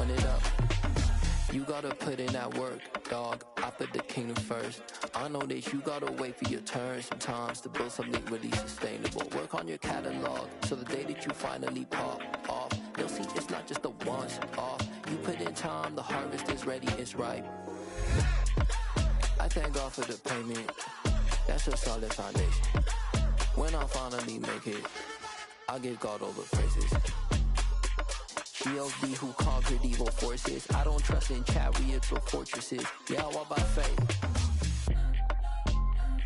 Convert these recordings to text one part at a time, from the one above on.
Run it up. You gotta put in that work, dog. I put the kingdom first. I know that you gotta wait for your turn sometimes to build something really sustainable. Work on your catalog so the day that you finally pop off, you'll see it's not just a once off. You put in time, the harvest is ready, it's ripe. I thank God for the payment. That's a solid foundation. When I finally make it, I give God all the praises. GOD who conquered evil forces. I don't trust in chariots or fortresses. Yeah, I walk by faith.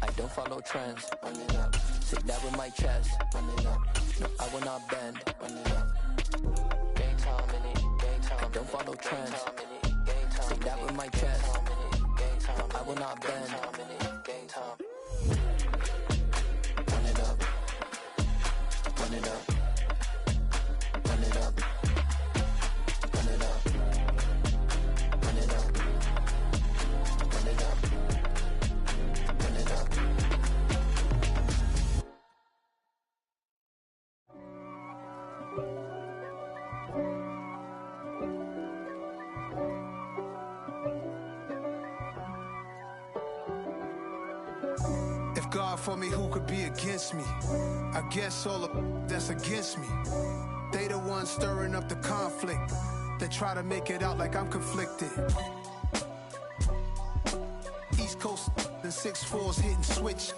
I don't follow trends. Run it up. Say that with my chest. Run it up. No, I will not bend. Run it up. Game time in it. Game time. I don't follow trends. Say that with my chest. I will not bend. Game time. Run it up. Run it up. Run it up. Run it up. Run it up. Run it up. Run it up. If God for me, who could be against me? I guess all of that's against me. They the ones stirring up the conflict. They try to make it out like I'm conflicted. East Coast and 6'4's hitting switch.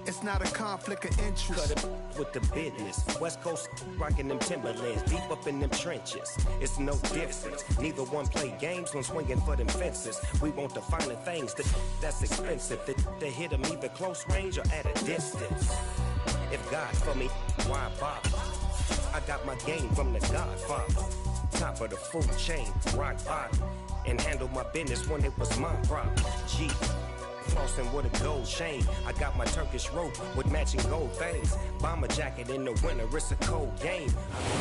It's not a conflict of interest. Cut it with the business. West Coast rocking them Timberlands, deep up in them trenches. It's no difference. Neither one play games when swinging for them fences. We want the finer things that's expensive. They hit them either close range or at a distance. If God for me, why bother? I got my game from the Godfather. Top of the food chain, rock bottom. And handle my business when it was my problem. G. Flossing with a gold chain. I got my Turkish rope with matching gold things. Bomber jacket in the winter, it's a cold game.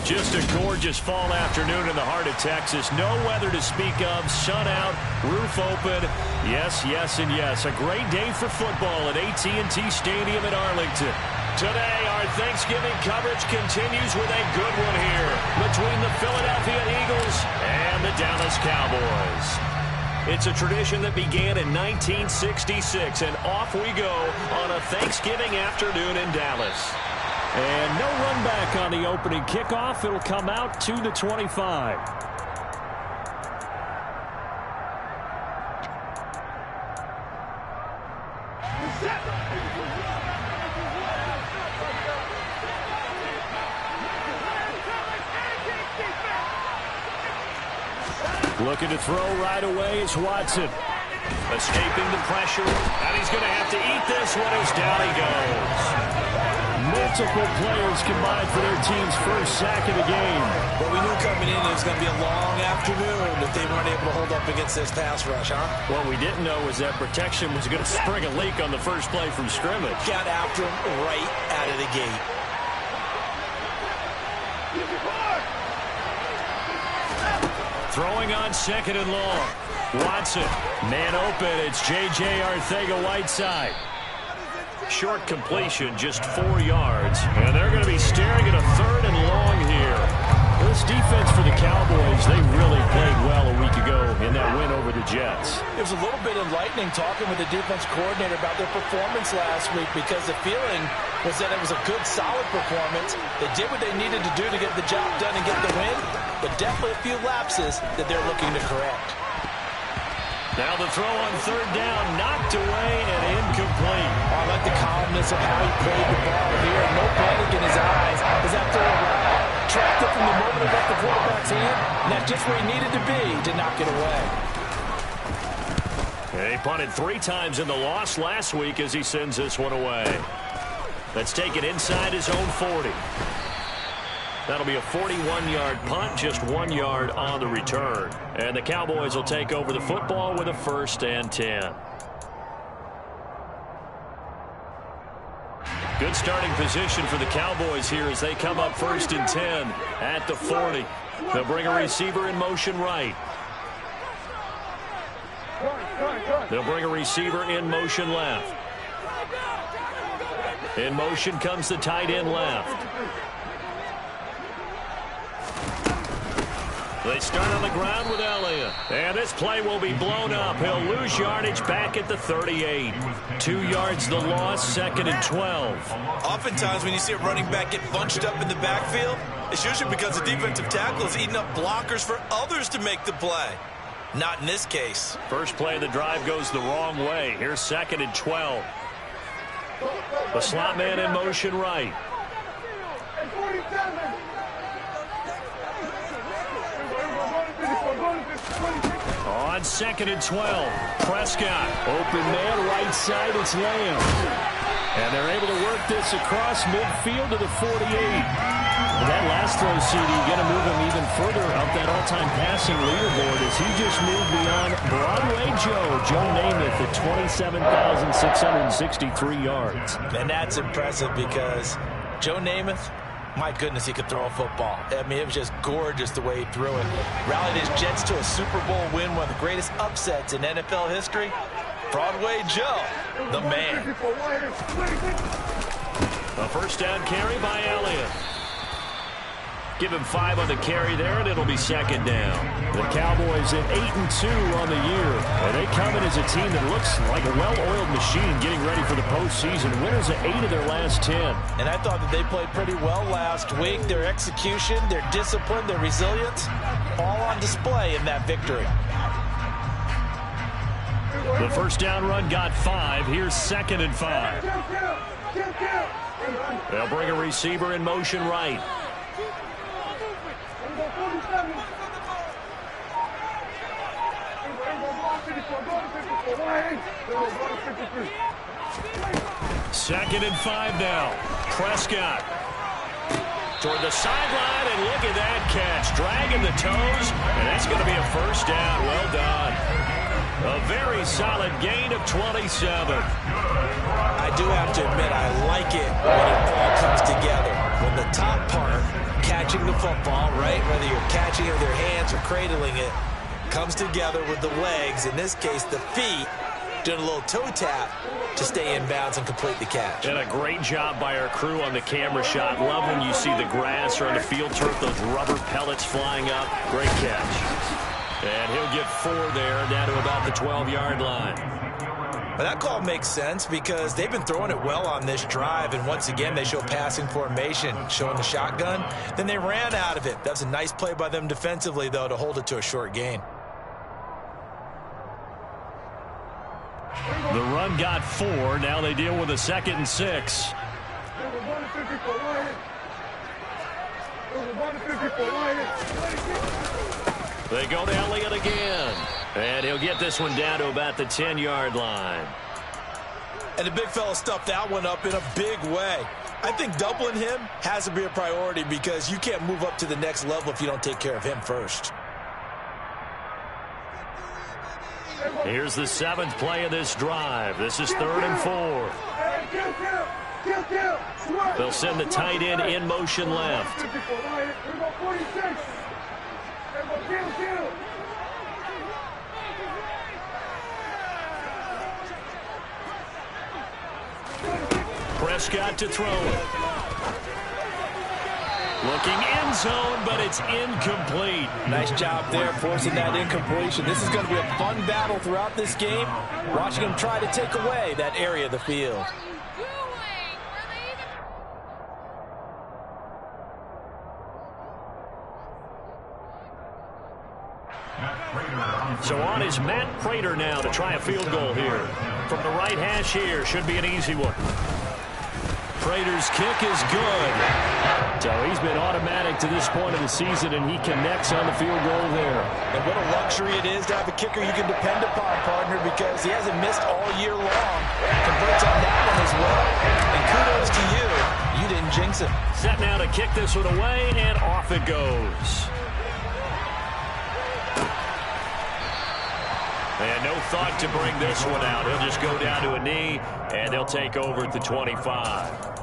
Just a gorgeous fall afternoon in the heart of Texas. No weather to speak of. Sun out, roof open. Yes, yes, and yes. A great day for football at AT&T Stadium in Arlington. Today, our Thanksgiving coverage continues with a good one here between the Philadelphia Eagles and the Dallas Cowboys. It's a tradition that began in 1966, and off we go on a Thanksgiving afternoon in Dallas. And no run back on the opening kickoff. It'll come out to the 25. Looking to throw right away is Watson. Escaping the pressure, and he's going to have to eat this one as down he goes. Multiple players combined for their team's first sack of the game. But we knew coming in it was going to be a long afternoon if they weren't able to hold up against this pass rush, huh? What we didn't know was that protection was going to spring a leak on the first play from scrimmage. Got after him right out of the gate. Throwing on second and long. Watson, man open. It's J.J. Arcega-Whiteside. Short completion, just 4 yards. And they're going to be staring at a third and long here. This defense for the Cowboys, they really played well a week ago in that win over the Jets. It was a little bit enlightening talking with the defense coordinator about their performance last week because the feeling was that it was a good, solid performance. They did what they needed to do to get the job done and get the win, but definitely a few lapses that they're looking to correct. Now the throw on third down, knocked away and incomplete. I like the calmness of how he played the ball here. No panic in his eyes as that throw tracked it from the moment it left the quarterback's hand, and that's just where he needed to be to knock it away. He punted 3 times in the loss last week as he sends this one away. Let's take it inside his own 40. That'll be a 41-yard punt, just 1 yard on the return. And the Cowboys will take over the football with a 1st and 10. Good starting position for the Cowboys here as they come up 1st and 10 at the 40. They'll bring a receiver in motion right. They'll bring a receiver in motion left. In motion comes the tight end left. They start on the ground without Elliott. And this play will be blown up. He'll lose yardage back at the 38. 2 yards the loss, 2nd and 12. Oftentimes when you see a running back get bunched up in the backfield, it's usually because the defensive tackle is eating up blockers for others to make the play. Not in this case. First play of the drive goes the wrong way. Here's 2nd and 12. The slot man in motion right. On 2nd and 12, Prescott. Open man, right side, it's Lamb. And they're able to work this across midfield to the 48. That last throw, CD, going to move him even further up that all-time passing leaderboard as he just moved beyond Broadway Joe Namath at 27,663 yards. And that's impressive because Joe Namath, my goodness, he could throw a football. I mean, it was just gorgeous the way he threw it. Rallied his Jets to a Super Bowl win, one of the greatest upsets in NFL history. Broadway Joe, the man. A first down carry by Elliott. Give him 5 on the carry there, and it'll be 2nd down. The Cowboys at 8-2 on the year. And they come in as a team that looks like a well-oiled machine getting ready for the postseason. Winners at 8 of their last 10. And I thought that they played pretty well last week. Their execution, their discipline, their resilience, all on display in that victory. The first down run got 5. Here's 2nd and 5. They'll bring a receiver in motion right. Second and 5 now. Prescott toward the sideline, and look at that catch. Dragging the toes, and that's going to be a first down. Well done. A very solid gain of 27. I do have to admit, I like it when it all comes together. When the top part, catching the football, right, whether you're catching it with your hands or cradling it, comes together with the legs, in this case the feet, doing a little toe tap to stay in bounds and complete the catch. And a great job by our crew on the camera shot. Love when you see the grass or on the field turf, those rubber pellets flying up. Great catch. And he'll get 4 there, down to about the 12-yard line. But that call makes sense because they've been throwing it well on this drive, and once again they show passing formation, showing the shotgun. Then they ran out of it. That was a nice play by them defensively, though, to hold it to a short gain. The run got 4. Now they deal with a 2nd and 6. They go to Elliott again. And he'll get this one down to about the 10-yard line. And the big fella stuffed that one up in a big way. I think doubling him has to be a priority because you can't move up to the next level if you don't take care of him first. Here's the 7th play of this drive. This is 3rd and 4. They'll send the tight end in motion left. Prescott to throw it. Looking end zone, but it's incomplete. Nice job there, forcing that incompletion. This is going to be a fun battle throughout this game, watching him try to take away that area of the field. So on is Matt Prater now to try a field goal here. From the right hash here, should be an easy one. Prater's kick is good. So he's been automatic to this point of the season, and he connects on the field goal there. And what a luxury it is to have a kicker you can depend upon, partner, because he hasn't missed all year long. Converts on that one as well. And kudos to you. You didn't jinx him. Set now to kick this one away, and off it goes. And no thought to bring this one out. He'll just go down to a knee, and they'll take over at the 25.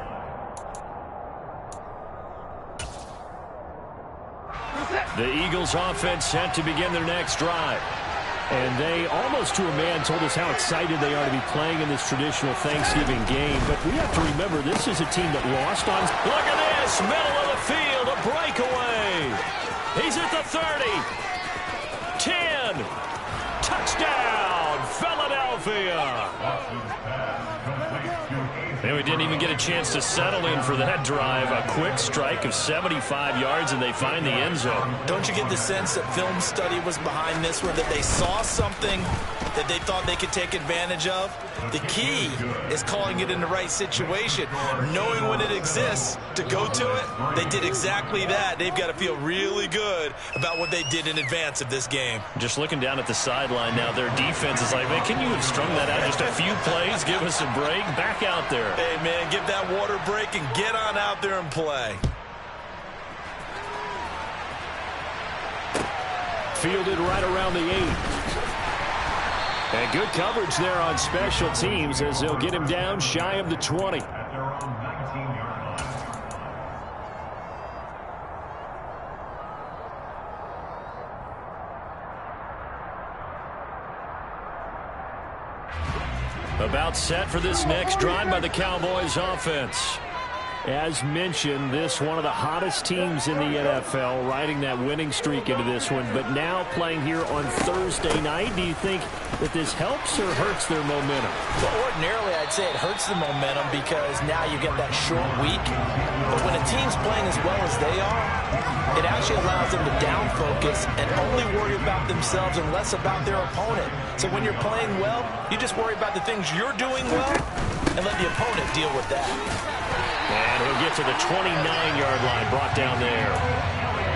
The Eagles offense set to begin their next drive. And they, almost to a man, told us how excited they are to be playing in this traditional Thanksgiving game. But we have to remember, this is a team that lost on... Look at this! Middle of the field, a breakaway! He's at the 30. 10. Philadelphia. And we didn't even get a chance to settle in for that drive. A quick strike of 75 yards, and they find the end zone. Don't you get the sense that film study was behind this one, that they saw something that they thought they could take advantage of? The key is calling it in the right situation, knowing when it exists to go to it. They did exactly that. They've got to feel really good about what they did in advance of this game. Just looking down at the sideline now, their defense is like, man, can you have strung that out just a few plays? Give us a break. Back out there. Hey, man, give that water break and get on out there and play. Fielded right around the 8. And good coverage there on special teams as they'll get him down shy of the 20. About set for this next drive by the Cowboys offense. As mentioned, this one of the hottest teams in the NFL, riding that winning streak into this one, but now playing here on Thursday night. Do you think that this helps or hurts their momentum? Well, ordinarily, I'd say it hurts the momentum because now you get that short week. But when a team's playing as well as they are, it actually allows them to down focus and only worry about themselves and less about their opponent. So when you're playing well, you just worry about the things you're doing well and let the opponent deal with that. And he'll get to the 29-yard line, brought down there.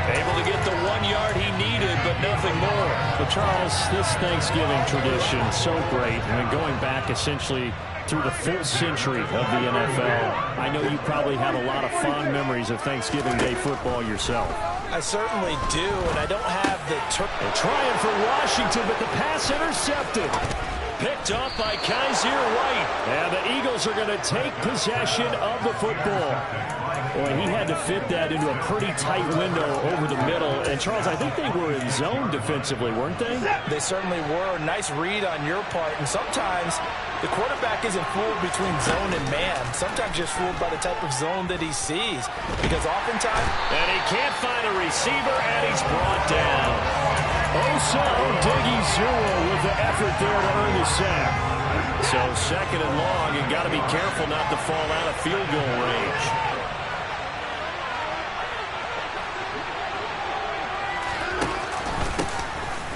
Able to get the 1 yard he needed, but nothing more. But Charles, this Thanksgiving tradition, so great. I mean, going back essentially through the full century of the NFL. I know you probably have a lot of fond memories of Thanksgiving Day football yourself. I certainly do, and I don't have the... Trying for Washington, but the pass intercepted. Picked off by Kaiser White. And the Eagles are going to take possession of the football. Boy, he had to fit that into a pretty tight window over the middle. And, Charles, I think they were in zone defensively, weren't they? They certainly were. Nice read on your part. And sometimes the quarterback isn't fooled between zone and man. Sometimes just fooled by the type of zone that he sees. Because oftentimes... And he can't find a receiver, and he's brought down. Osa Odighizuwa with the effort there to earn the sack. So second and long, you got to be careful not to fall out of field goal range.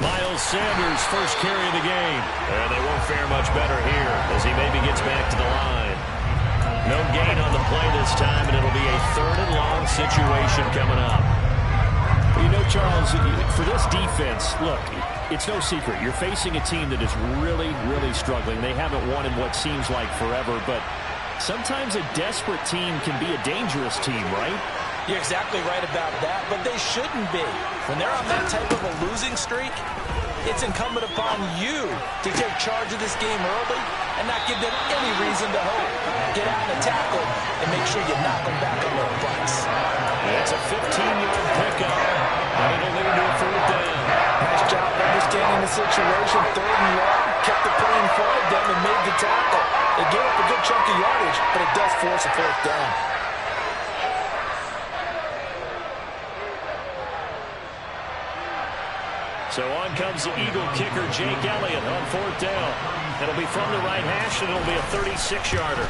Miles Sanders, first carry of the game. And they won't fare much better here as he maybe gets back to the line. No gain on the play this time, and it'll be a third and long situation coming up. You know, Charles, for this defense, look, it's no secret. You're facing a team that is really, really struggling. They haven't won in what seems like forever, but sometimes a desperate team can be a dangerous team, right? You're exactly right about that, but they shouldn't be. When they're on that type of a losing streak, it's incumbent upon you to take charge of this game early and not give them any reason to hope. Get out and tackle and make sure you knock them back on their butts. It's a 15-yard pickup, and it'll lead to a fourth down. Nice job understanding the situation. Third and long, kept the play in front of them and made the tackle. They gave up a good chunk of yardage, but it does force a fourth down. So on comes the Eagle kicker, Jake Elliott, on fourth down. It'll be from the right hash, and it'll be a 36-yarder.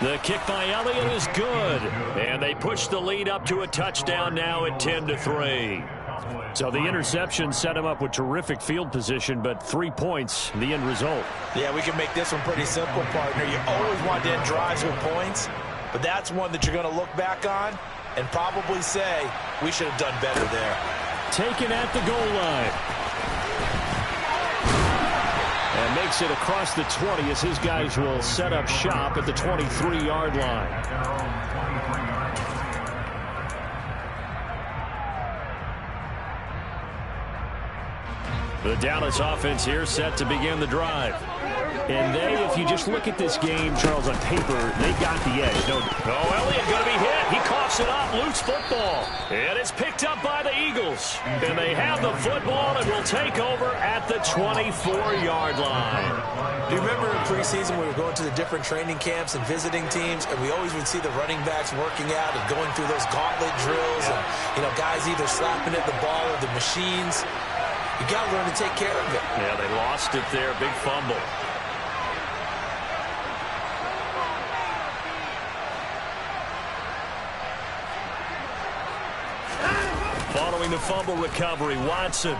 The kick by Elliott is good, and they push the lead up to a touchdown now at 10-3. So the interception set him up with terrific field position, but 3 points, the end result. Yeah, we can make this one pretty simple, partner. You always want to end drives with points, but that's one that you're going to look back on and probably say, we should have done better there. Taken at the goal line. And makes it across the 20 as his guys will set up shop at the 23-yard line. The Dallas offense here set to begin the drive. And they, if you just look at this game, Charles, on paper, they got the edge. No, Elliott going to be hit. He coughs it up. Loose football. And it's picked up by the Eagles. And they have the football and will take over at the 24-yard line. Do you remember in preseason we were going to the different training camps and visiting teams, and we always would see the running backs working out and going through those gauntlet drills and, guys either slapping at the ball or the machines. You got to learn to take care of it. Yeah, they lost it there. Big fumble. Following the fumble recovery, Watson.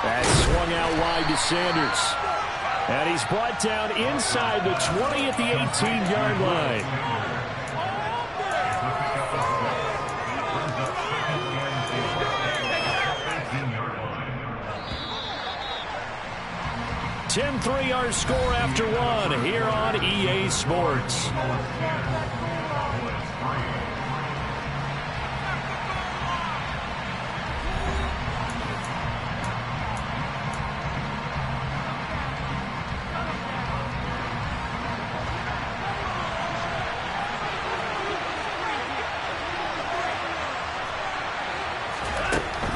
That swung out wide to Sanders. And he's brought down inside the 20 at the 18-yard line. (10-3) our score after one here on EA Sports.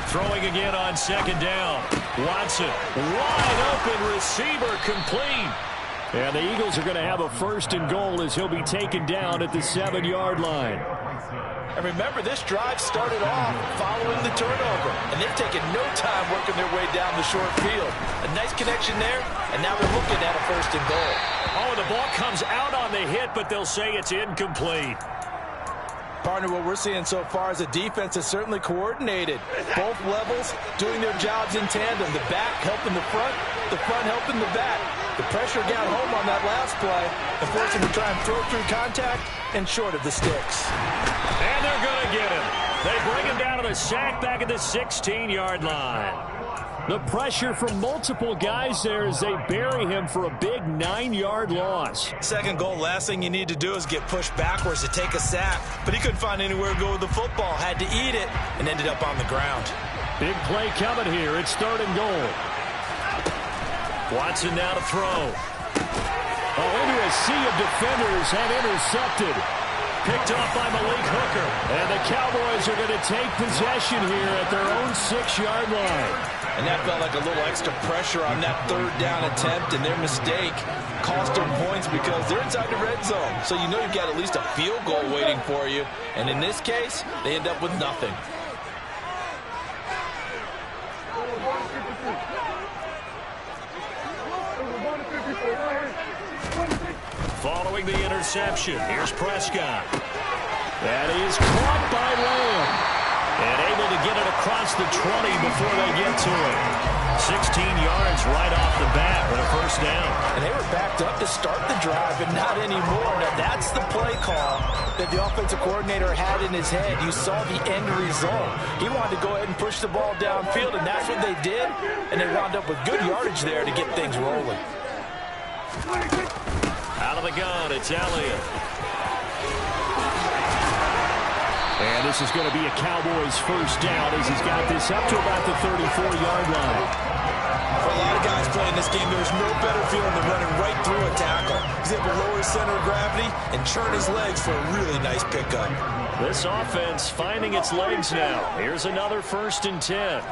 Throwing again on second down. Watson, wide open receiver, complete. And the Eagles are going to have a first and goal as he'll be taken down at the 7-yard line. And remember, this drive started off following the turnover. And they've taken no time working their way down the short field. A nice connection there, and now they're looking at a first and goal. Oh, the ball comes out on the hit, but they'll say it's incomplete. Partner, what we're seeing so far is the defense is certainly coordinated. Both levels doing their jobs in tandem. The back helping the front helping the back. The pressure got home on that last play and forced him to try and throw through contact and short of the sticks. And they're going to get him. They bring him down to the sack back at the 16-yard line. The pressure from multiple guys there as they bury him for a big 9-yard loss. Second goal, last thing you need to do is get pushed backwards to take a sack. But he couldn't find anywhere to go with the football. Had to eat it and ended up on the ground. Big play coming here. It's third and goal. Watson now to throw. Oh, into a sea of defenders and intercepted. Picked off by Malik Hooker. And the Cowboys are going to take possession here at their own 6-yard line. And that felt like a little extra pressure on that third down attempt, and their mistake cost them points because they're inside the red zone. So you know you've got at least a field goal waiting for you. And in this case, they end up with nothing. Following the interception, here's Prescott. That is caught by Lamb. And able to get it across the 20 before they get to it. 16 yards right off the bat with a first down. And they were backed up to start the drive, but not anymore. Now that's the play call that the offensive coordinator had in his head. You saw the end result. He wanted to go ahead and push the ball downfield, and that's what they did. And they wound up with good yardage there to get things rolling. Out of the gun, it's Elliott. And this is going to be a Cowboys first down as he's got this up to about the 34-yard line. For a lot of guys playing this game, there's no better feeling than running right through a tackle. He's able to lower his center of gravity and churn his legs for a really nice pickup. This offense finding its legs now. Here's another 1st and 10.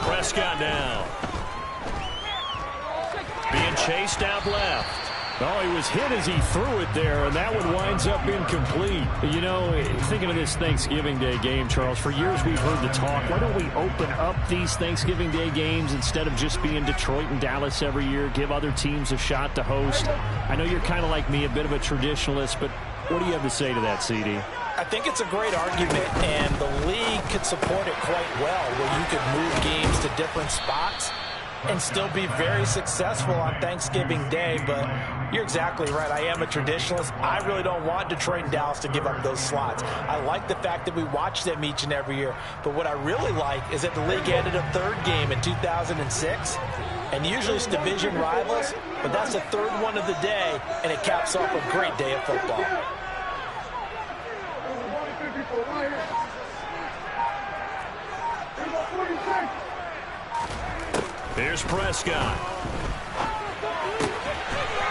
Prescott now. Being chased out left. Oh, he was hit as he threw it there, and that one winds up incomplete. You know, thinking of this Thanksgiving Day game, Charles, for years we've heard the talk, why don't we open up these Thanksgiving Day games instead of just being Detroit and Dallas every year, give other teams a shot to host? I know you're kind of like me, a bit of a traditionalist, but what do you have to say to that, CD? I think it's a great argument, and the league could support it quite well, where you could move games to different spots and still be very successful on Thanksgiving Day. But you're exactly right. I am a traditionalist. I really don't want Detroit and Dallas to give up those slots. I like the fact that we watch them each and every year. But what I really like is that the league added a third game in 2006. And usually it's division rivals, but that's the third one of the day, and it caps off a great day of football. Here's Prescott.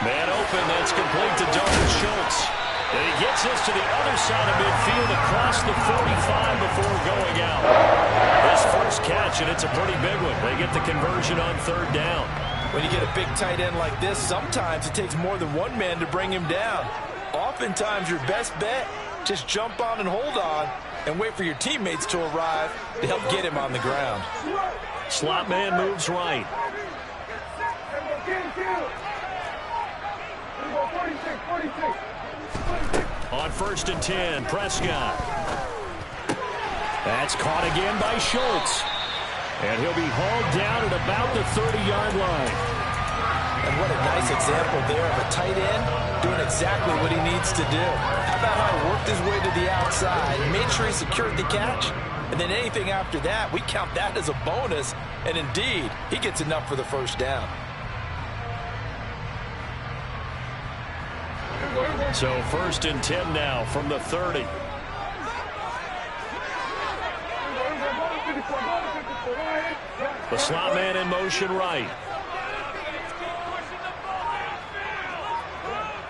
Man open, that's complete to Dalton Schultz. And he gets this to the other side of midfield across the 45 before going out. This first catch, and it's a pretty big one. They get the conversion on third down. When you get a big tight end like this, sometimes it takes more than one man to bring him down. Oftentimes, your best bet, just jump on and hold on and wait for your teammates to arrive to help get him on the ground. Slot man moves right. On 1st and 10, Prescott. That's caught again by Schultz. And he'll be hauled down at about the 30-yard line. And what a nice example there of a tight end doing exactly what he needs to do. How about how he worked his way to the outside, made sure he secured the catch, and then anything after that, we count that as a bonus. And indeed, he gets enough for the first down. So 1st and 10 now from the 30. The slot man in motion right.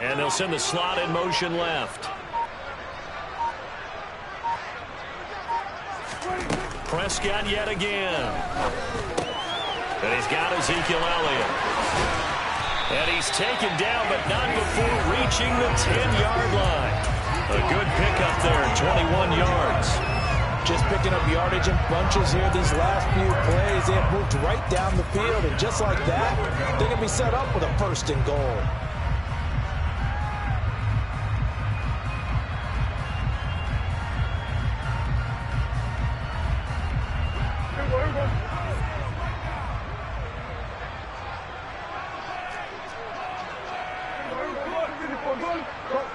And they'll send the slot in motion left. Prescott yet again. And he's got Ezekiel Elliott. And he's taken down, but not before reaching the 10-yard line. A good pickup there, 21 yards. Just picking up yardage in bunches here these last few plays. They have moved right down the field, and just like that, they're going to be set up with a 1st and goal.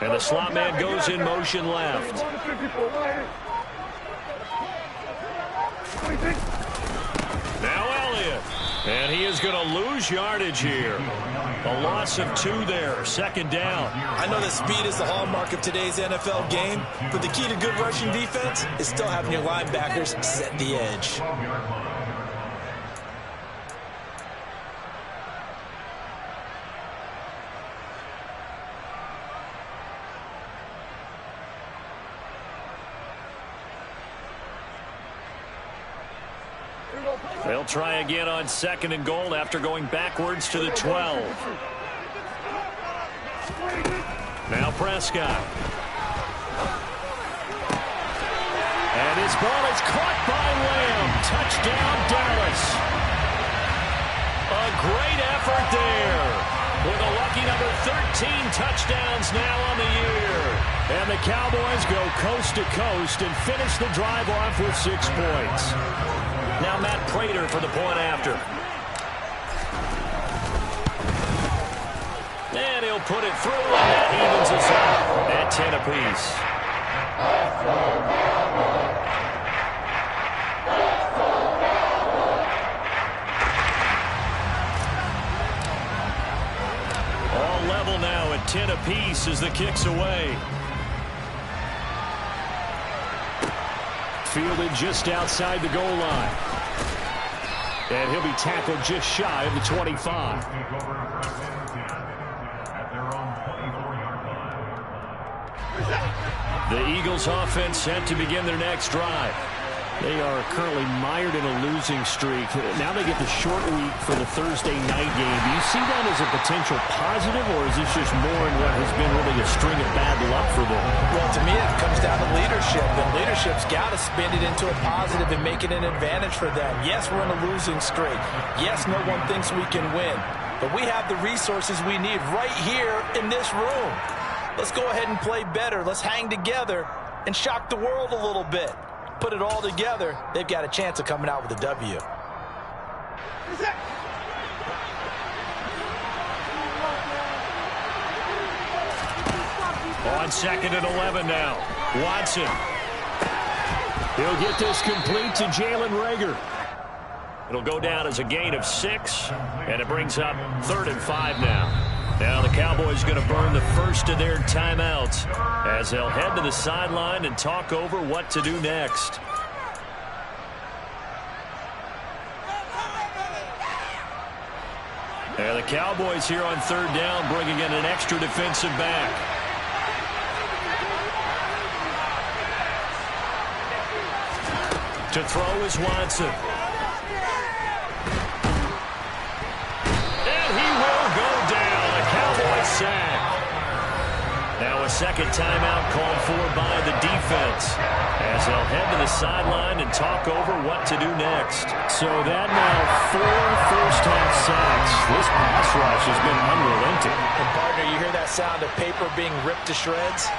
And the slot man goes in motion left. Now Elliott. And he is going to lose yardage here. A loss of 2 there, 2nd down. I know that speed is the hallmark of today's NFL game, but the key to good rushing defense is still having your linebackers set the edge. They'll try again on 2nd and goal after going backwards to the 12. Now Prescott. And his ball is caught by Lamb. Touchdown, Dallas. A great effort there. With a lucky number 13 touchdowns now on the year. And the Cowboys go coast to coast and finish the drive off with 6 points. Now Matt Prater for the point after. And he'll put it through, and that evens us out at 10 apiece. All level now at 10 apiece as the kick's away. Fielded just outside the goal line. And he'll be tackled just shy of the 25. The Eagles offense set to begin their next drive. They are currently mired in a losing streak. Now they get the short week for the Thursday night game. Do you see that as a potential positive, or is this just more in what has been really a string of bad luck for them? Well, to me, it comes down to leadership, and leadership's got to spin it into a positive and make it an advantage for them. Yes, we're in a losing streak. Yes, no one thinks we can win, but we have the resources we need right here in this room. Let's go ahead and play better. Let's hang together and shock the world a little bit. Put it all together, they've got a chance of coming out with a W. On 2nd and 11 now. Watson. He'll get this complete to Jalen Reagor. It'll go down as a gain of 6, and it brings up 3rd and 5 now. Now the Cowboys going to burn the first of their timeouts as they'll head to the sideline and talk over what to do next. And the Cowboys here on 3rd down bringing in an extra defensive back. To throw is Watson. And second timeout called for by the defense as they'll head to the sideline and talk over what to do next. So that now 4 first-half sacks. This pass rush has been unrelenting. And, partner, you hear that sound of paper being ripped to shreds?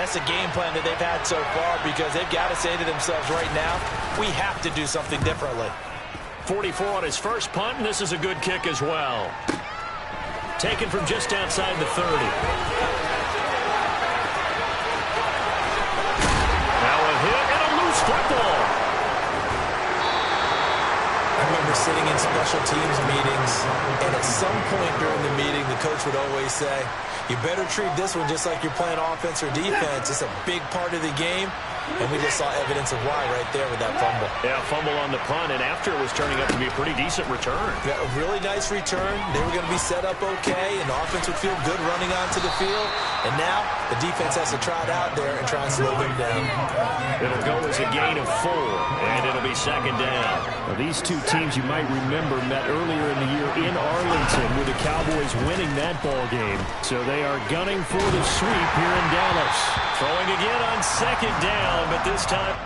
That's a game plan that they've had so far because they've got to say to themselves right now, we have to do something differently. 44 on his first punt, and this is a good kick as well. Taken from just outside the 30. Now a hit and a loose football. I remember sitting in special teams meetings, and at some point during the meeting, the coach would always say, you better treat this one just like you're playing offense or defense. It's a big part of the game. And we just saw evidence of why right there with that fumble. Yeah, fumble on the punt, and after it was turning up to be a pretty decent return. Yeah, a really nice return. They were going to be set up okay, and the offense would feel good running onto the field. And now the defense has to try it out there and try and slow them down. It'll go as a gain of 4, and it'll be second down. Now, these two teams you might remember met earlier in the year in Arlington with the Cowboys winning that ball game. So they are gunning for the sweep here in Dallas. Throwing again on second down, but this time...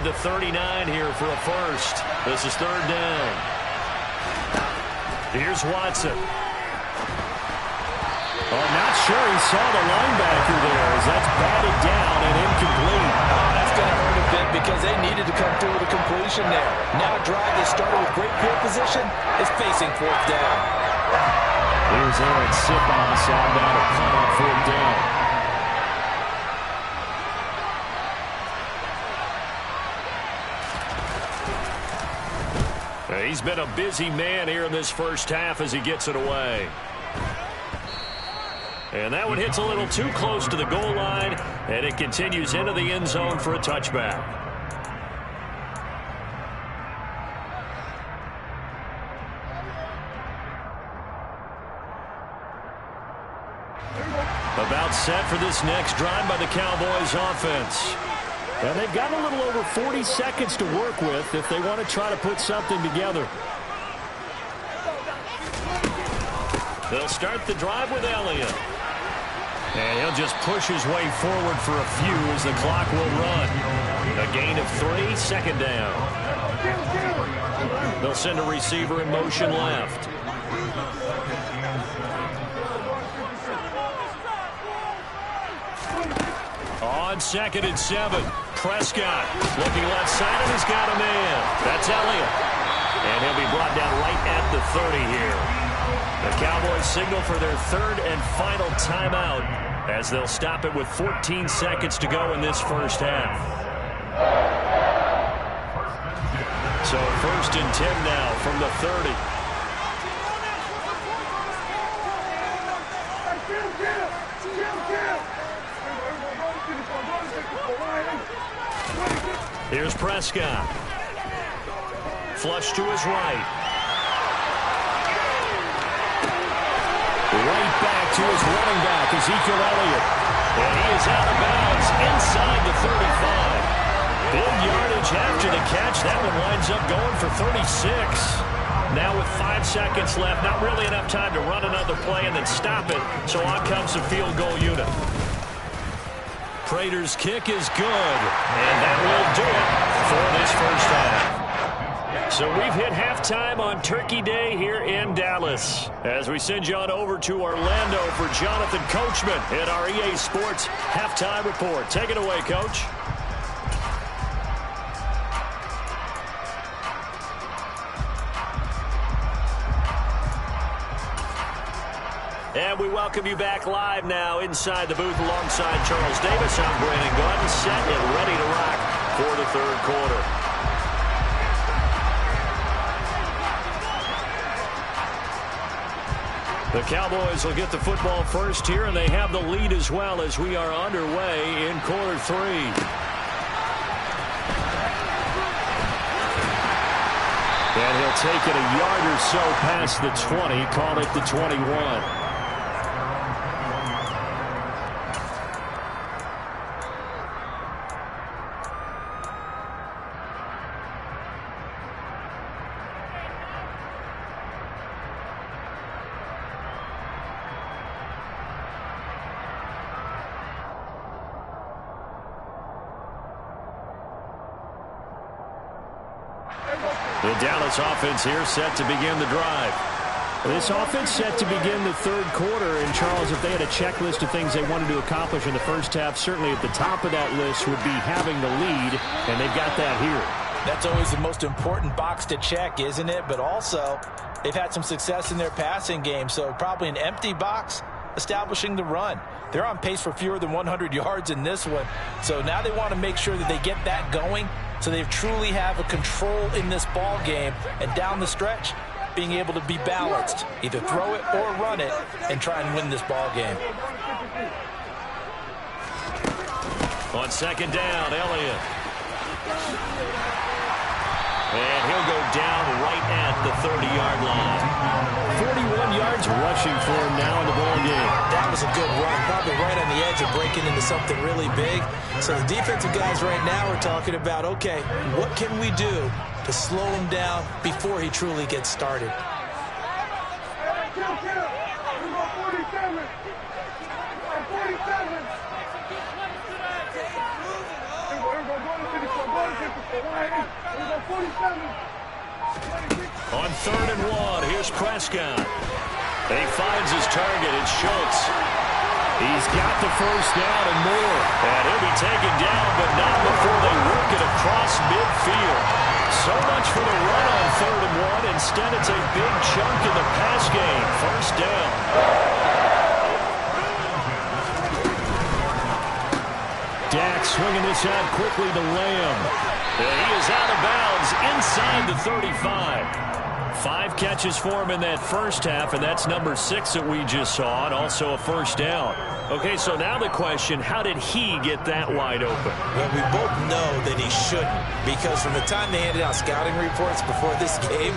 The 39 here for a first. This is third down. Here's Watson. Oh, not sure he saw the linebacker there as that's batted down and incomplete. Oh, that's going to hurt a bit because they needed to come through with a completion there. Now a drive that started with great field position is facing fourth down. Here's Aaron Sipos out now to punt on fourth down. He's been a busy man here in this first half as he gets it away. And that one hits a little too close to the goal line, and it continues into the end zone for a touchback. About set for this next drive by the Cowboys offense. And they've got a little over 40 seconds to work with if they want to try to put something together. They'll start the drive with Elliott. And he'll just push his way forward for a few as the clock will run. A gain of 3, second down. They'll send a receiver in motion left. On 2nd and 7. Prescott looking left side, and he's got a man. That's Elliott. And he'll be brought down right at the 30 here. The Cowboys signal for their third and final timeout as they'll stop it with 14 seconds to go in this first half. So 1st and 10 now from the 30. Here's Prescott. Flush to his right. Right back to his running back, Ezekiel Elliott. And he is out of bounds inside the 35. Big yardage after the catch. That one winds up going for 36. Now with 5 seconds left, not really enough time to run another play and then stop it. So on comes the field goal unit. Prater's kick is good, and that will do it for this first half. So we've hit halftime on Turkey Day here in Dallas. As we send you on over to Orlando for Jonathan Coachman in our EA Sports Halftime Report. Take it away, Coach. And we welcome you back live now inside the booth alongside Charles Davis. I'm Brandon Gordon, set and ready to rock for the third quarter. The Cowboys will get the football first here, and they have the lead as well as we are underway in quarter 3. And he'll take it a yard or so past the 20, call it the 21. The Dallas offense here set to begin the drive. This offense set to begin the third quarter. And, Charles, if they had a checklist of things they wanted to accomplish in the first half, certainly at the top of that list would be having the lead, and they've got that here. That's always the most important box to check, isn't it? But also, they've had some success in their passing game, so probably an empty box establishing the run. They're on pace for fewer than 100 yards in this one, so now they want to make sure that they get that going so they truly have a control in this ball game, and down the stretch, being able to be balanced, either throw it or run it, and try and win this ball game. On second down, Elliott. And he'll go down right at the 30-yard line. 41 yards rushing for him now in the ball game. That was a good run, probably right on the edge of breaking into something really big. So the defensive guys right now are talking about, okay, what can we do to slow him down before he truly gets started? On 3rd and 1, here's Prescott. He finds his target. It's Schultz. He's got the first down and more. And he'll be taken down, but not before they work it across midfield. So much for the run on 3rd and 1. Instead, it's a big chunk in the pass game. First down. Dak swinging this out quickly to Lamb. And he is out of bounds inside the 35. 5 catches for him in that first half, and that's number 6 that we just saw, and also a first down. Okay, so now the question, how did he get that wide open? Well, we both know that he shouldn't, because from the time they handed out scouting reports before this game,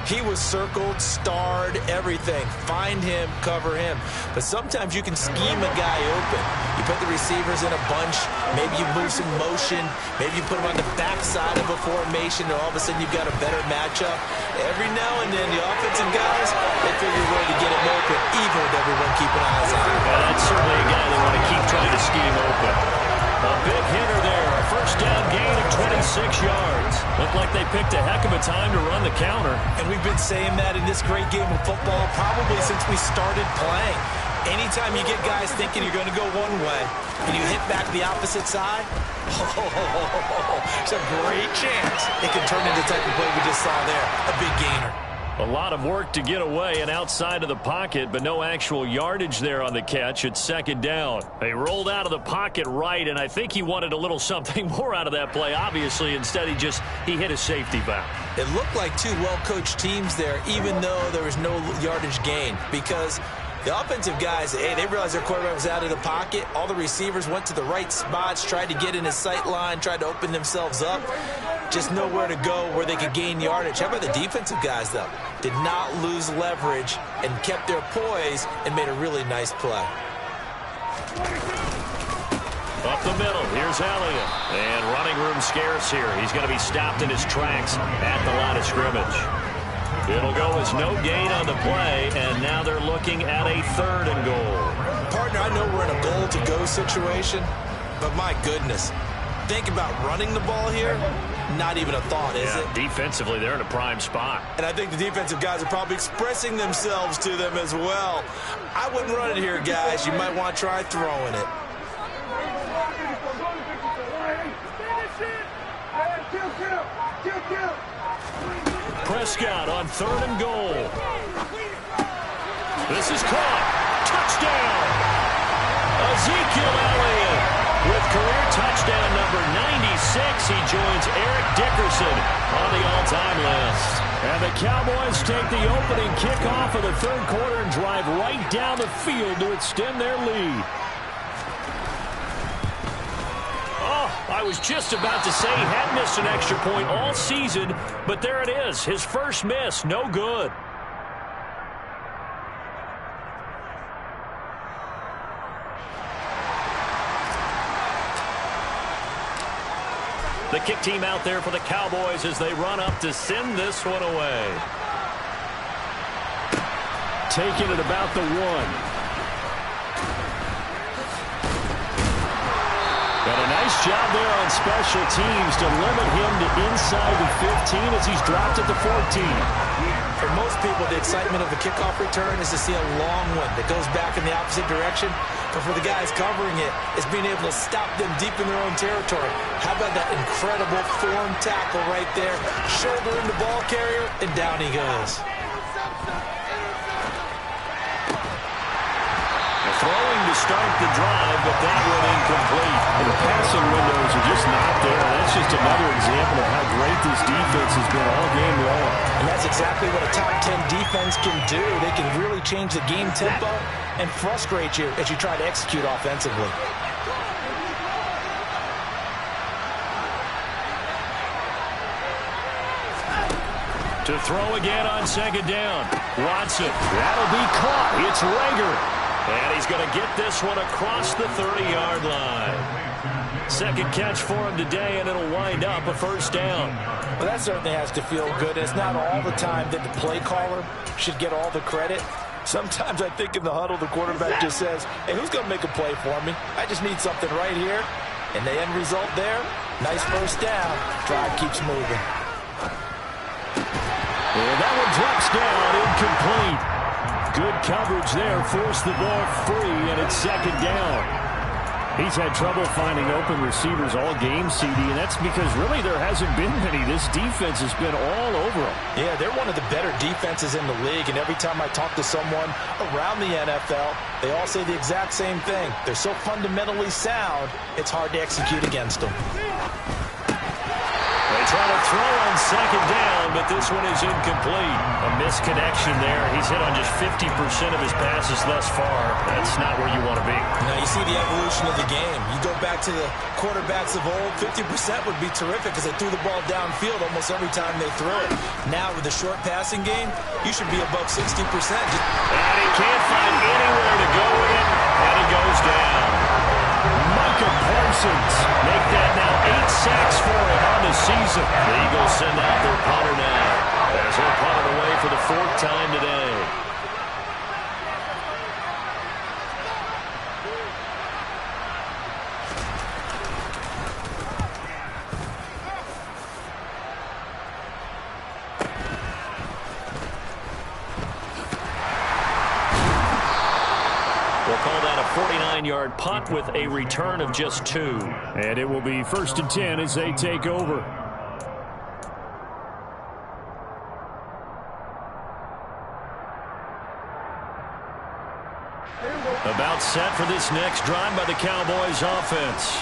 he was circled, starred, everything. Find him, cover him. But sometimes you can scheme a guy open. You put the receivers in a bunch. Maybe you move some motion. Maybe you put them on the backside of a formation, and all of a sudden you've got a better matchup. Every now and then, the offensive guys, they figure a way to get him open, even with everyone keeping eyes on him. Well, that's certainly a guy they want to keep trying to scheme open. A big hitter there. A first down gain of 26 yards. Looked like they picked a heck of a time to run the counter. And we've been saying that in this great game of football probably since we started playing. Anytime you get guys thinking you're going to go one way and you hit back the opposite side, it's a great chance it can turn into the type of play we just saw there, a big gainer. A lot of work to get away and outside of the pocket, but no actual yardage there on the catch. It's second down. They rolled out of the pocket right, and I think he wanted a little something more out of that play. Obviously, instead he hit a safety back. It looked like two well-coached teams there, even though there was no yardage gain, because the offensive guys, hey, they realized their quarterback was out of the pocket. All the receivers went to the right spots, tried to get in his sight line, tried to open themselves up. Just nowhere to go where they could gain yardage. How about the defensive guys, though? Did not lose leverage and kept their poise and made a really nice play. Up the middle, here's Elliott. And running room scarce here. He's going to be stopped in his tracks at the line of scrimmage. It'll go as no gain on the play, and now they're looking at a 3rd and goal. Partner, I know we're in a goal-to-go situation, but my goodness, think about running the ball here. Not even a thought, is it? Defensively, they're in a prime spot. And I think the defensive guys are probably expressing themselves to them as well. I wouldn't run it here, guys. You might want to try throwing it. Prescott on 3rd and goal. This is caught. Touchdown. Ezekiel Elliott with career touchdown number 96. He joins Eric Dickerson on the all-time list. And the Cowboys take the opening kickoff of the third quarter and drive right down the field to extend their lead. Oh, I was just about to say he had missed an extra point all season, but there it is. His first miss, no good. The kick team out there for the Cowboys as they run up to send this one away. Taking it about the 1. And a nice job there on special teams to limit him to inside the 15 as he's dropped at the 14. For most people, the excitement of a kickoff return is to see a long one that goes back in the opposite direction. But for the guys covering it, it's being able to stop them deep in their own territory. How about that incredible form tackle right there? Shouldering the ball carrier, and down he goes. Throwing to start the drive, but that one incomplete. And the passing windows are just not there. That's just another example of how great this defense has been all game long. And that's exactly what a top 10 defense can do. They can really change the game tempo and frustrate you as you try to execute offensively. To throw again on second down. Watson. That'll be caught. It's Rager. And he's going to get this one across the 30-yard line. Second catch for him today, and it'll wind up a first down. Well, that certainly has to feel good. It's not all the time that the play caller should get all the credit. Sometimes I think in the huddle, the quarterback just says, hey, who's going to make a play for me? I just need something right here. And the end result there, nice first down. Drive keeps moving. And that one drops down, incomplete. Good coverage there, forced the ball free, and it's second down. He's had trouble finding open receivers all game, CD, and that's because really there hasn't been many. This defense has been all over them. Yeah, they're one of the better defenses in the league, and every time I talk to someone around the NFL, they all say the exact same thing. They're so fundamentally sound, it's hard to execute against them. They try to throw on second down, but this one is incomplete. A misconnection there. He's hit on just 50% of his passes thus far. That's not where you want to be. Now you see the evolution of the game. You go back to the quarterbacks of old, 50% would be terrific because they threw the ball downfield almost every time they threw it. Now with the short passing game, you should be above 60%. And he can't find anywhere to go with it, and he goes down. Parsons make that now 8 sacks for him on the season. The Eagles send out their punter now as they're punted away for the 4th time today. We'll call that a 49-yard punt with a return of just 2. And it will be 1st and 10 as they take over. About set for this next drive by the Cowboys offense.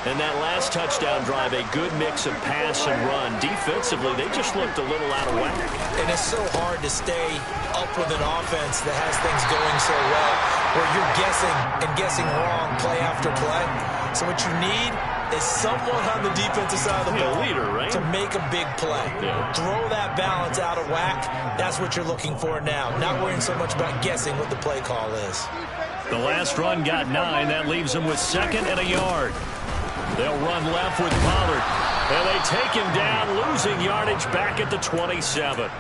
And that last touchdown drive, a good mix of pass and run. Defensively, they just looked a little out of whack. And it's so hard to stay up with an offense that has things going so well, where you're guessing and guessing wrong play after play. So what you need is someone on the defensive side of the ball leader, right? to make a big play. Yeah. Throw that balance out of whack. That's what you're looking for now. Not worrying so much about guessing what the play call is. The last run got 9. That leaves them with 2nd and a yard. They'll run left with Pollard. And they take him down, losing yardage back at the 27.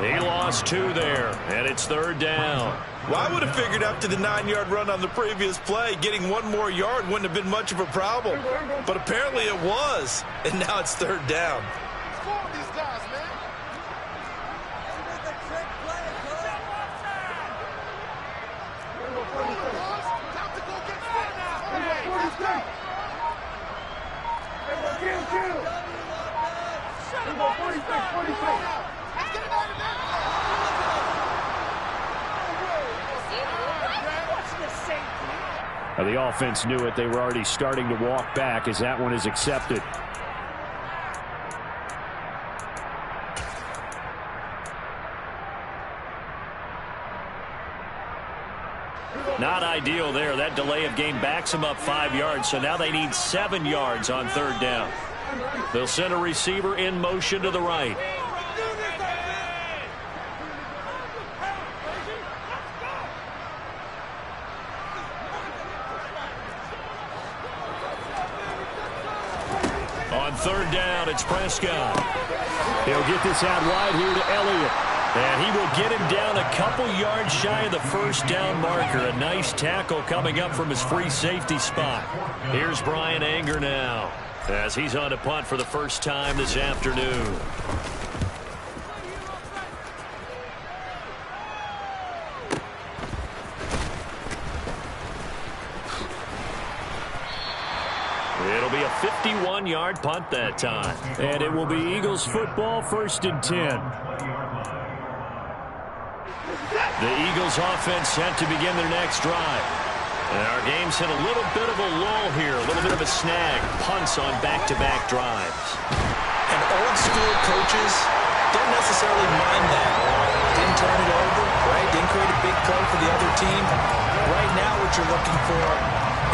He lost 2 there, and it's 3rd down. Well, I would have figured after the 9-yard run on the previous play, getting 1 more yard wouldn't have been much of a problem. But apparently it was, and now it's 3rd down. The offense knew it. They were already starting to walk back as that one is accepted. Not ideal there. That delay of game backs them up 5 yards, so now they need 7 yards on third down. They'll send a receiver in motion to the right. On third down, it's Prescott. He'll get this out wide here to Elliott. And he will get him down a couple yards shy of the first down marker. A nice tackle coming up from his free safety spot. Here's Brian Anger now as he's on to punt for the first time this afternoon. It'll be a 51-yard punt that time. And it will be Eagles football, 1st and 10. The Eagles offense set to begin their next drive. And our game's hit a little bit of a lull here, a little bit of a snag. Punts on back-to-back drives. And old-school coaches don't necessarily mind that. Didn't turn it over, right? Didn't create a big play for the other team. Right now what you're looking for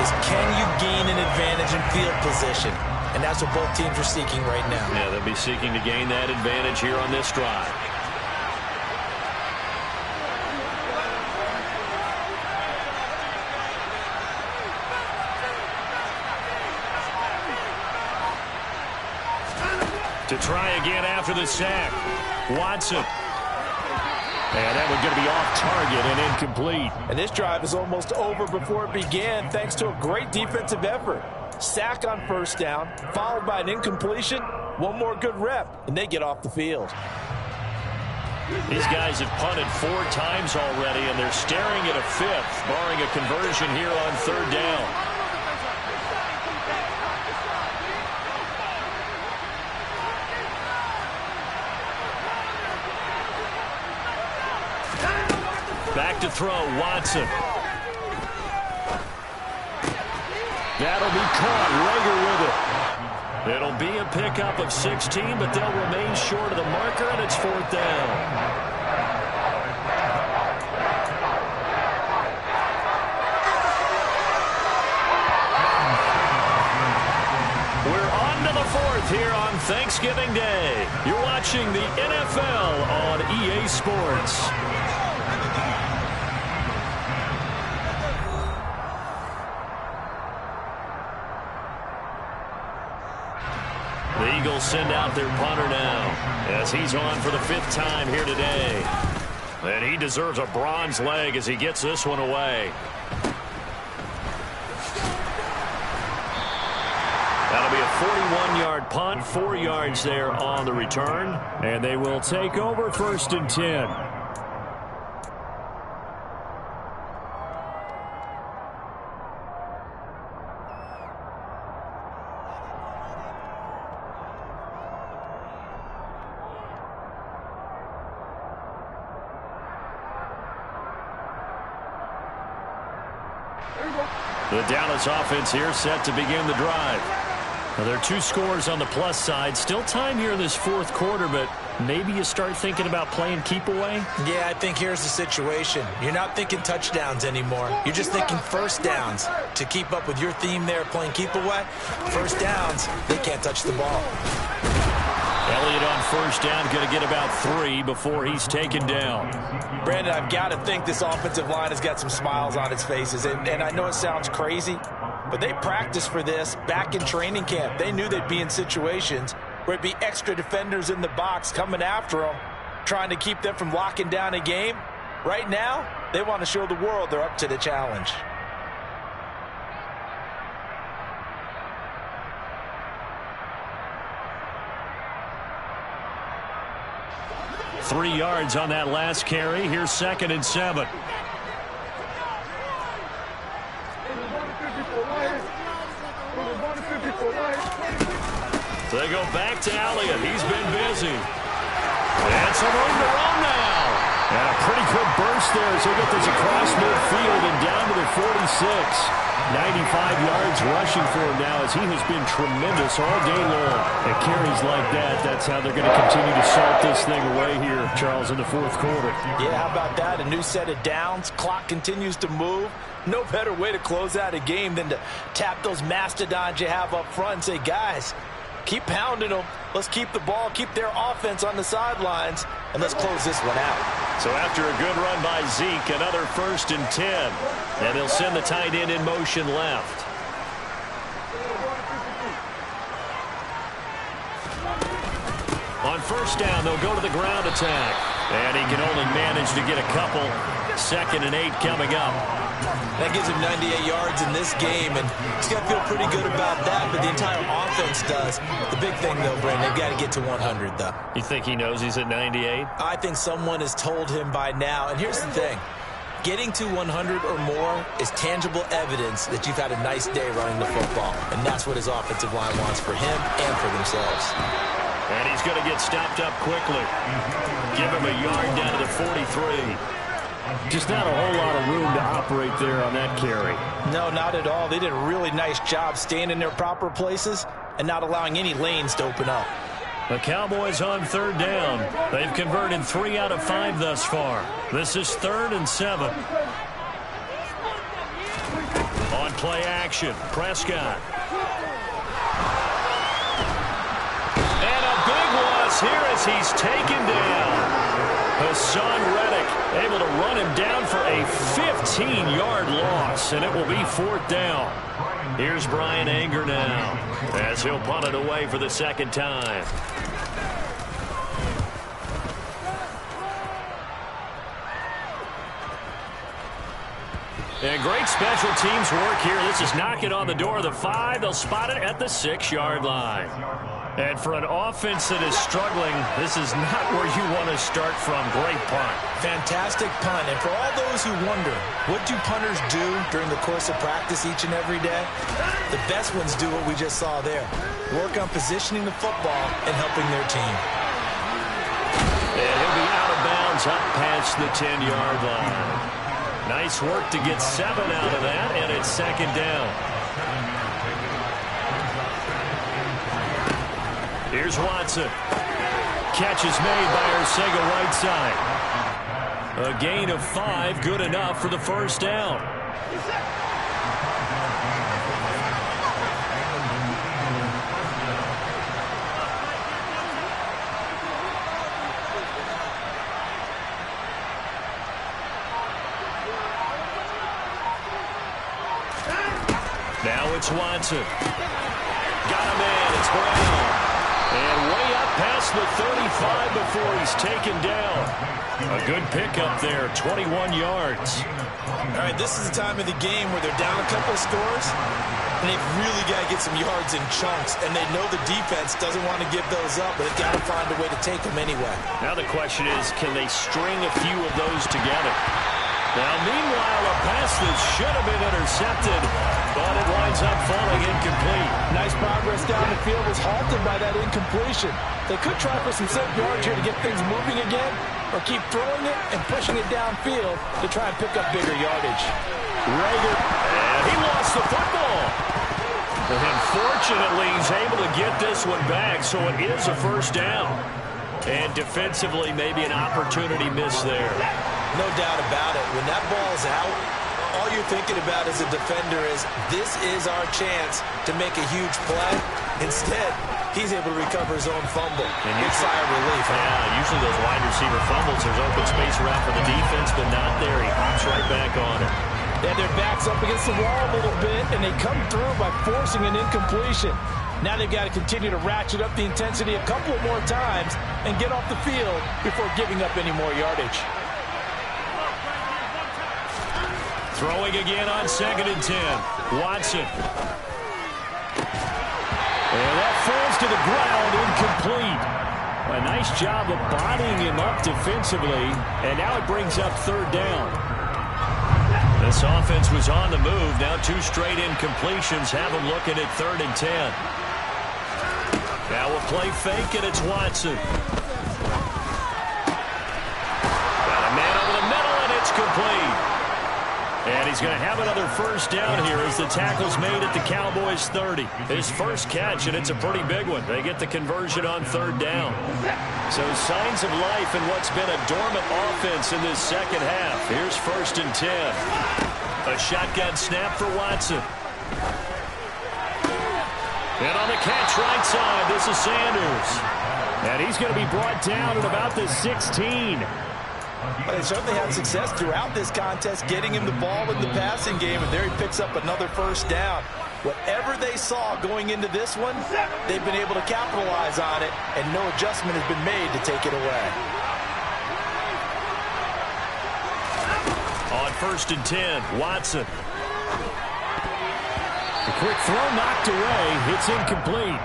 is can you gain an advantage in field position? And that's what both teams are seeking right now. Yeah, they'll be seeking to gain that advantage here on this drive. To try again after the sack. Watson. And that one's going to be off target and incomplete. And this drive is almost over before it began thanks to a great defensive effort. Sack on first down, followed by an incompletion. One more good rep, and they get off the field. These guys have punted 4 times already, and they're staring at a 5th, barring a conversion here on third down. Back to throw, Watson. That'll be caught. Rager with it. It'll be a pickup of 16, but they'll remain short of the marker, and it's 4th down. We're on to the 4th here on Thanksgiving Day. You're watching the NFL on EA Sports. The Eagles send out their punter now as he's on for the 5th time here today. And he deserves a bronze leg as he gets this one away. That'll be a 41-yard punt, 4 yards there on the return. And they will take over 1st and 10. The Dallas offense here set to begin the drive. Now, there are 2 scores on the plus side. Still time here in this 4th quarter, but maybe you start thinking about playing keep away? Yeah, I think here's the situation. You're not thinking touchdowns anymore. You're just thinking first downs. To keep up with your theme there, playing keep away, first downs, they can't touch the ball. Elliott on first down, going to get about 3 before he's taken down. Brandon, I've got to think this offensive line has got some smiles on its faces. And I know it sounds crazy, but they practiced for this back in training camp. They knew they'd be in situations where it'd be extra defenders in the box coming after them, trying to keep them from locking down a game. Right now, they want to show the world they're up to the challenge. Three yards on that last carry. Here's 2nd and 7. They go back to Elliott. He's been busy. And some room to run now. And a pretty good burst there as he gets this across midfield and down to the 46. 95 yards rushing for him now, as he has been tremendous all day long. And carries like that, that's how they're going to continue to salt this thing away here, Charles, in the fourth quarter. Yeah, how about that? A new set of downs. Clock continues to move. No better way to close out a game than to tap those mastodons you have up front and say, guys, keep pounding them. Let's keep the ball, keep their offense on the sidelines, and let's close this one out. So after a good run by Zeke, another 1st and 10. And they'll send the tight end in motion left. On 1st down, they'll go to the ground attack. And he can only manage to get a couple. 2nd and 8 coming up. That gives him 98 yards in this game, and he's got to feel pretty good about that, but the entire offense does. The big thing, though, Brandon, they've got to get to 100, though. You think he knows he's at 98? I think someone has told him by now. And here's the thing. Getting to 100 or more is tangible evidence that you've had a nice day running the football, and that's what his offensive line wants for him and for themselves. And he's going to get stopped up quickly. Give him a yard down to the 43. Just not a whole lot of room to operate there on that carry. No, not at all. They did a really nice job staying in their proper places and not allowing any lanes to open up. The Cowboys on 3rd down. They've converted 3 out of 5 thus far. This is 3rd and 7. On play action, Prescott. And a big loss here as he's taken down. Hassan Reddick able to run him down for a 15-yard loss, and it will be 4th down. Here's Brian Anger now as he'll punt it away for the 2nd time. And great special teams work here. This is knocking on the door of the 5. They'll spot it at the 6-yard line. And for an offense that is struggling, this is not where you want to start from. Great punt. Fantastic punt. And for all those who wonder, what do punters do during the course of practice each and every day? The best ones do what we just saw there. Work on positioning the football and helping their team. And he'll be out of bounds up past the 10-yard line. Nice work to get 7 out of that, and it's 2nd down. Here's Watson. Catch is made by Arcega Whiteside. A gain of 5, good enough for the 1st down. Now it's Watson. Got him in. It's Brown. And way up past the 35 before he's taken down. A good pickup there, 21 yards. All right, this is the time of the game where they're down a couple of scores, and they've really got to get some yards in chunks, and they know the defense doesn't want to give those up, but they've got to find a way to take them anyway. Now the question is, can they string a few of those together? Now, meanwhile, a pass that should have been intercepted, but it winds up falling incomplete. Nice progress down the field was halted by that incompletion. They could try for some safe yards here to get things moving again, or keep throwing it and pushing it downfield to try and pick up bigger yardage. Rager, and he lost the football. And fortunately, he's able to get this one back, so it is a 1st down. And defensively, maybe an opportunity miss there. No doubt about it. When that ball's out, all you're thinking about as a defender is, this is our chance to make a huge play. Instead, he's able to recover his own fumble. And big sigh of relief. Yeah, usually those wide receiver fumbles, there's open space around for the defense, but not there. He hops right back on it. Yeah, their back's up against the wall a little bit, and they come through by forcing an incompletion. Now they've got to continue to ratchet up the intensity a couple more times and get off the field before giving up any more yardage. Throwing again on 2nd and 10. Watson. And that falls to the ground, incomplete. A nice job of bodying him up defensively, and now it brings up 3rd down. This offense was on the move. Now 2 straight incompletions have them looking at 3rd and 10. Now a play fake, and it's Watson. Got a man over the middle, and it's complete. And he's going to have another first down here as the tackle's made at the Cowboys 30. His first catch, and it's a pretty big one. They get the conversion on third down. So signs of life in what's been a dormant offense in this second half. Here's 1st and 10. A shotgun snap for Watson. And on the catch right side, this is Sanders. And he's going to be brought down at about the 16. But they certainly had success throughout this contest getting him the ball in the passing game, and there he picks up another first down. Whatever they saw going into this one, they've been able to capitalize on it, and no adjustment has been made to take it away. On 1st and 10, Watson. A quick throw knocked away. It's incomplete.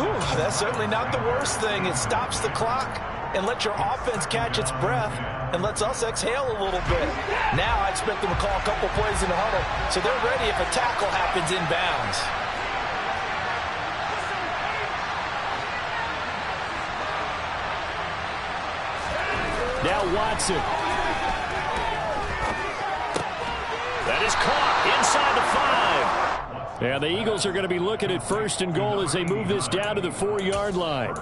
Whew, that's certainly not the worst thing. It stops the clock and lets your offense catch its breath and lets us exhale a little bit. Now I expect them to call a couple plays in the huddle so they're ready if a tackle happens inbounds. Now Watson. That is caught inside the 5. Yeah, the Eagles are going to be looking at 1st and goal as they move this down to the 4-yard line.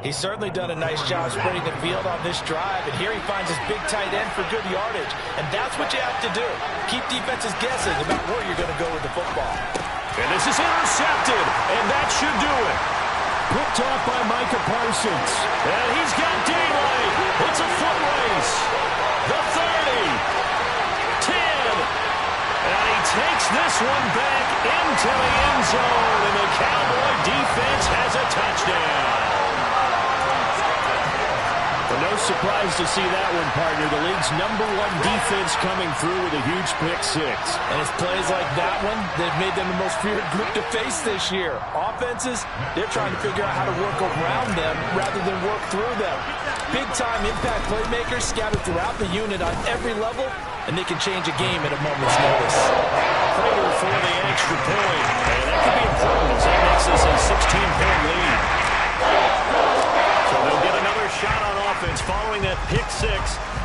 He's certainly done a nice job spreading the field on this drive, and here he finds his big tight end for good yardage. And that's what you have to do. Keep defenses guessing about where you're going to go with the football. And this is intercepted, and that should do it. Picked off by Micah Parsons. And he's got daylight. It's a foot race. The 30. 10. And he takes this one back into the end zone, and the Cowboy defense has a touchdown. Well, no surprise to see that one, partner. The league's #1 defense coming through with a huge pick 6. And it's plays like that one that made them the most feared group to face this year. Offenses, they're trying to figure out how to work around them rather than work through them. Big-time impact playmakers scattered throughout the unit on every level, and they can change a game at a moment's notice. Prater for the extra point. And that could be important as that makes this a 16-point lead. So they'll get another shot on offense following that pick 6.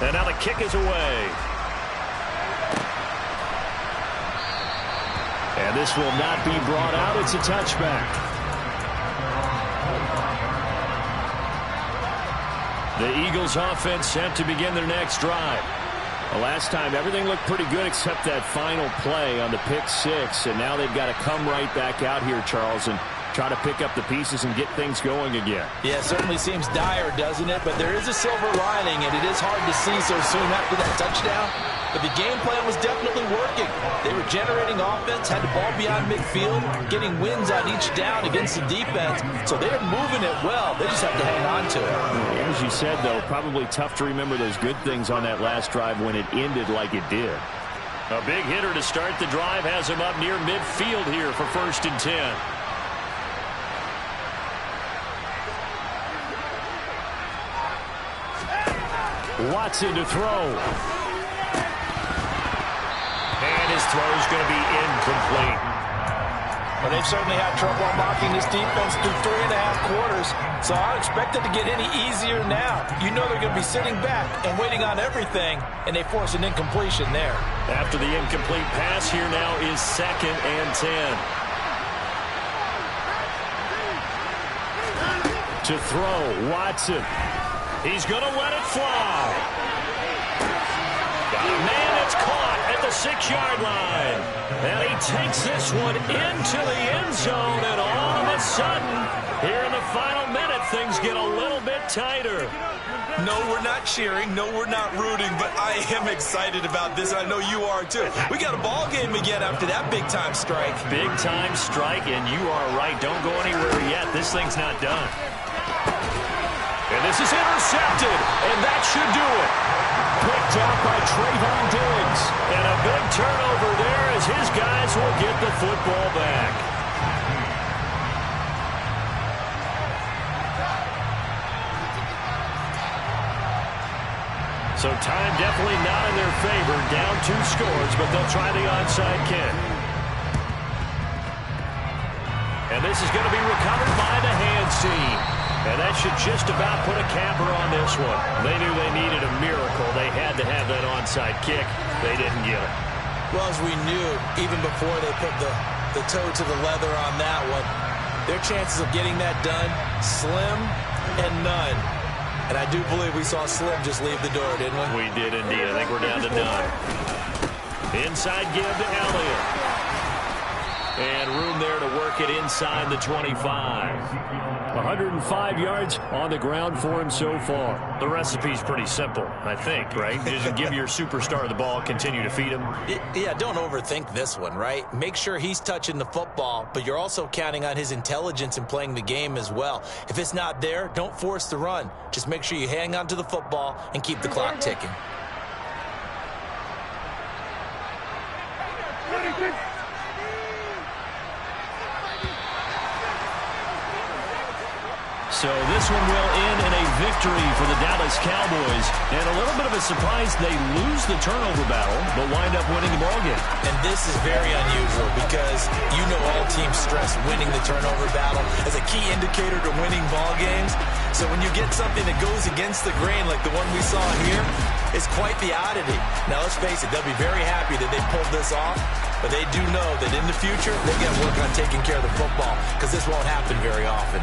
And now the kick is away. And this will not be brought out. It's a touchback. The Eagles offense set to begin their next drive. The last time, everything looked pretty good except that final play on the pick 6. And now they've got to come right back out here, Charles, and try to pick up the pieces and get things going again. Yeah, it certainly seems dire, doesn't it? But there is a silver lining, and it is hard to see so soon after that touchdown. But the game plan was definitely working. They were generating offense, had the ball beyond midfield, getting wins on each down against the defense. So they're moving it well. They just have to hang on to it. As you said, though, probably tough to remember those good things on that last drive when it ended like it did. A big hitter to start the drive has him up near midfield here for 1st and 10. Watson to throw. And his throw is going to be incomplete. Well, they've certainly had trouble unlocking this defense through 3.5 quarters, so I don't expect it to get any easier now. You know they're going to be sitting back and waiting on everything, and they force an incompletion there. After the incomplete pass, here now is 2nd and 10. To throw, Watson. He's going to let it fly. Got a man that's caught at the 6-yard line. And he takes this one into the end zone, and all of a sudden, here in the final minute, things get a little bit tighter. No, we're not cheering. No, we're not rooting, but I am excited about this. I know you are, too. We got a ball game again after that big-time strike. Big-time strike, and you are right. Don't go anywhere yet. This thing's not done. And this is intercepted, and that should do it. Picked up by Trayvon Diggs. And a big turnover there as his guys will get the football back. So time definitely not in their favor. Down 2 scores, but they'll try the onside kick. And this is going to be recovered by the hands team. And that should just about put a capper on this one. They knew they needed a miracle. They had to have that onside kick. They didn't get it. Well, as we knew, even before they put the toe to the leather on that one, their chances of getting that done, slim and none. And I do believe we saw Slim just leave the door, didn't we? We did indeed. I think we're down to none. Inside give to Elliott. And room there to work it inside the 25. 105 yards on the ground for him so far. The recipe's pretty simple, I think, right? Just give your superstar the ball, continue to feed him. Yeah, don't overthink this one, right? Make sure he's touching the football, but you're also counting on his intelligence in playing the game as well. If it's not there, don't force the run. Just make sure you hang on to the football and keep the clock ticking. So this one will end in a victory for the Dallas Cowboys. And a little bit of a surprise, they lose the turnover battle, but wind up winning the ballgame. And this is very unusual because you know all teams stress winning the turnover battle as a key indicator to winning ball games. So when you get something that goes against the grain like the one we saw here, it's quite the oddity. Now let's face it, they'll be very happy that they pulled this off, but they do know that in the future, they'll get work on taking care of the football because this won't happen very often.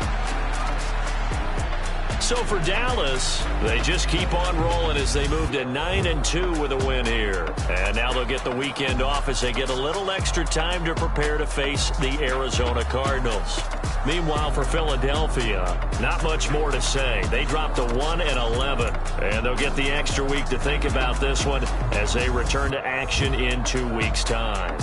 So for Dallas, they just keep on rolling as they move to 9-2 with a win here. And now they'll get the weekend off as they get a little extra time to prepare to face the Arizona Cardinals. Meanwhile, for Philadelphia, not much more to say. They dropped to 1-11, and they'll get the extra week to think about this one as they return to action in 2 weeks' time.